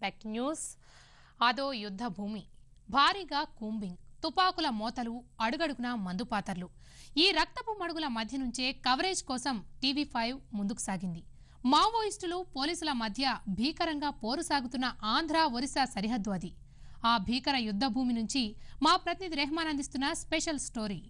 Tech news. అదో యుద్ధ భూమి. భారీగా కూంబింగ్, తుపాకుల మోతలు, అడుగడుగునా మందుపాతర్లు. ఈ రక్తపు మడుగుల మధ్య నుంచే కవరేజ్ కోసం టీవీ5 ముందుకు సాగింది. మావోయిస్టులు, పోలీసుల మధ్య భీకరంగా పోరు సాగుతున్న ఆంధ్ర, ఒరిస్సా సరిహద్దు అది. ఆ భీకర యుద్ధ భూమి నుంచి మా ప్రతినిధి రెహమాన్ అందిస్తున్న స్పెషల్ స్టోరీ.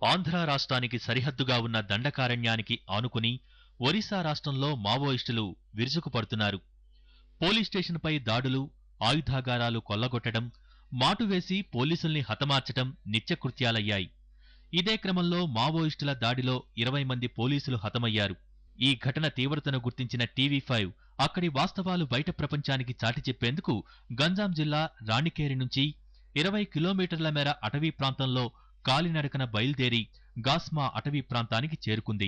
ఆంధ్ర రాష్ట్రానికి సరిహద్దుగా ఉన్న దండకారణ్యానికి ఆనుకుని ఒరిస్సా రాష్ట్రంలో మావోయిస్టులు విరుచుకుపడుతున్నారు. పోలీస్ స్టేషన్పై దాడులు, ఆయుధాగారాలు కొల్లగొట్టడం, మాటువేసి పోలీసుల్ని హతమార్చడం నిత్యకృత్యాలయ్యాయి. ఇదే క్రమంలో మావోయిస్టుల దాడిలో 20 మంది పోలీసులు హతమయ్యారు. ఈ ఘటన తీవ్రతను గుర్తించిన టీవీ5 అక్కడి వాస్తవాలు బయట ప్రపంచానికి చాటి చెప్పేందుకు గంజాం జిల్లా రాణికేరి నుంచి 20 కిలోమీటర్ల మేర అటవీ ప్రాంతంలో కాలినడకన బయలుదేరి గాస్మా అటవీ ప్రాంతానికి చేరుకుంది.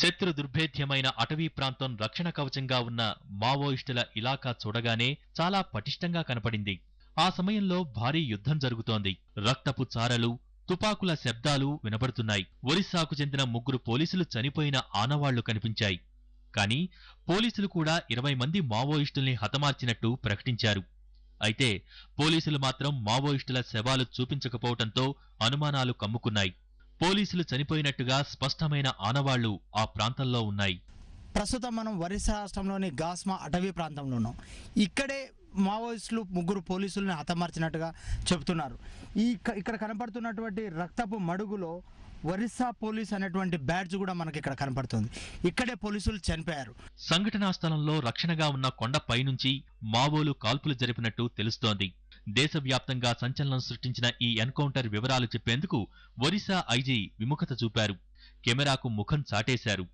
శత్రు దుర్భేద్యమైన అటవీ ప్రాంతం రక్షణ కవచంగా ఉన్న మావోయిస్టుల ఇలాకా చూడగానే చాలా పటిష్టంగా కనపడింది. ఆ సమయంలో భారీ యుద్ధం జరుగుతోంది. రక్తపు చారలు, తుపాకుల శబ్దాలు వినబడుతున్నాయి. ఒరిస్సాకు చెందిన 3 పోలీసులు చనిపోయిన ఆనవాళ్లు కనిపించాయి. కానీ పోలీసులు కూడా 20 మంది మావోయిస్టుల్ని హతమార్చినట్టు ప్రకటించారు. అయితే పోలీసులు మాత్రం మావోయిస్టుల శవాలు చూపించకపోవడంతో అనుమానాలు కమ్ముకున్నాయి. పోలీసులు చనిపోయినట్టుగా స్పష్టమైన ఆనవాళ్లు ఆ ప్రాంతంలో ఉన్నాయి. ప్రస్తుతం మనం ఒరిస్సా రాష్ట్రంలోని గాస్మా అటవీ ప్రాంతంలో ఉన్నాం. ఇక్కడే మావోయిస్టులు 3 పోలీసులను హతమార్చినట్టుగా చెబుతున్నారు. ఇక్కడ కనపడుతున్నటువంటి రక్తపు మడుగులో ఒరిస్సా పోలీస్ అనేటువంటి బ్యాడ్జ్ కూడా మనకి ఇక్కడ కనపడుతుంది. ఇక్కడే పోలీసులు చనిపోయారు. సంఘటనా స్థలంలో రక్షణగా ఉన్న కొండపై నుంచి మావోలు కాల్పులు జరిపినట్టు తెలుస్తోంది. దేశవ్యాప్తంగా సంచలనం సృష్టించిన ఈ ఎన్కౌంటర్ వివరాలు చెప్పేందుకు ఒరిస్సా ఐజీ విముఖత చూపారు. కెమెరాకు ముఖం చాటేశారు.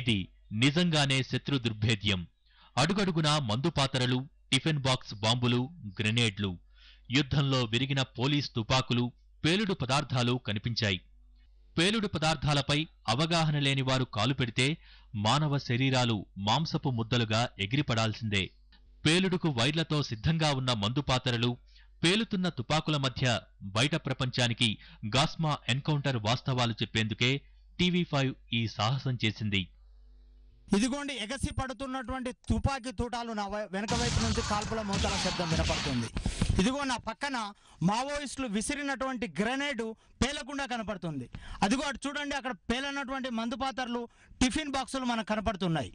ఇది నిజంగానే శత్రు దుర్భేద్యం. అడుగడుగునా మందుపాతరలు, టిఫిన్ బాక్స్ బాంబులు, గ్రెనేడ్లు, యుద్ధంలో విరిగిన పోలీస్ తుపాకులు, పేలుడు పదార్థాలు కనిపించాయి. పేలుడు పదార్థాలపై అవగాహన లేని వారు కాలు పెడితే మానవ శరీరాలు మాంసపు ముద్దలుగా ఎగిరిపడాల్సిందే. పేలుడుకు వైర్లతో సిద్ధంగా ఉన్న మందుపాతరలు, పేలుతున్న తుపాకుల మధ్య బయట ప్రపంచానికి గాస్మా ఎన్కౌంటర్ వాస్తవాలు చెప్పేందుకే టీవీ5 ఈ సాహసం చేసింది. ఇదిగోండి, ఎగసి పడుతున్నటువంటి తుపాకీ తూటాలు నా వెనక వైపు నుంచి కాల్పుల మోతల శబ్దం వినపడుతుంది. ఇదిగో నా పక్కన మావోయిస్టులు విసిరినటువంటి గ్రెనేడ్ పేలకుండా కనపడుతుంది. అదిగో అటు చూడండి, అక్కడ పేలనటువంటి మందుపాతర్లు, టిఫిన్ బాక్సులు మనకు కనపడుతున్నాయి.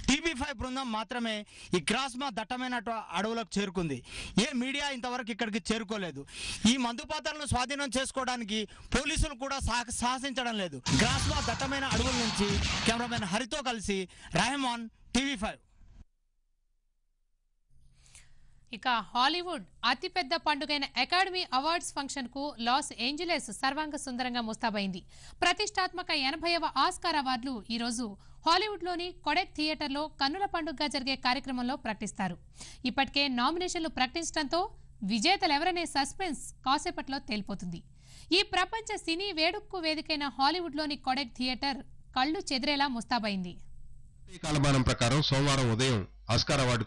టీవీ5 బృందం మాత్రమే ఈ గ్రాస్మా దట్టమైన అడవులకు చేరుకుంది. ఏ మీడియా ఇంతవరకు ఇక్కడికి చేరుకోలేదు. ఈ మందుపాతర్లను స్వాధీనం చేసుకోవడానికి పోలీసులు కూడా సాహసించడం లేదు. గ్రాస్మా దట్టమైన అడవుల నుంచి కెమెరామెన్ హరితో కలిసి రెహమాన్, టీవీ5. ఇక హాలీవుడ్ అతిపెద్ద పండుగైన అకాడమీ అవార్డ్స్ ఫంక్షన్ కు లాస్ ఏంజలీస్ సర్వాంగ సుందరంగా ముస్తాబైంది. ప్రతిష్టాత్మక 80వ ఆస్కార్ అవార్డులు ఈ రోజు హాలీవుడ్ లోని కొడెక్ థియేటర్లో కన్నుల పండుగగా జరిగే కార్యక్రమంలో ప్రకటిస్తారు. ఇప్పటికే నామినేషన్లు ప్రకటించడంతో విజేతలెవరనే సస్పెన్స్ కాసేపట్లో తేలిపోతుంది. ఈ ప్రపంచ సినీ వేడుకకు వేదికైన హాలీవుడ్ లోని కొడెక్ థియేటర్ కళ్లు చెదిరేలా ముస్తాబైంది. కాలమానం ప్రకారం సోమవారం ఉదయం ఆస్కార్ అవార్డు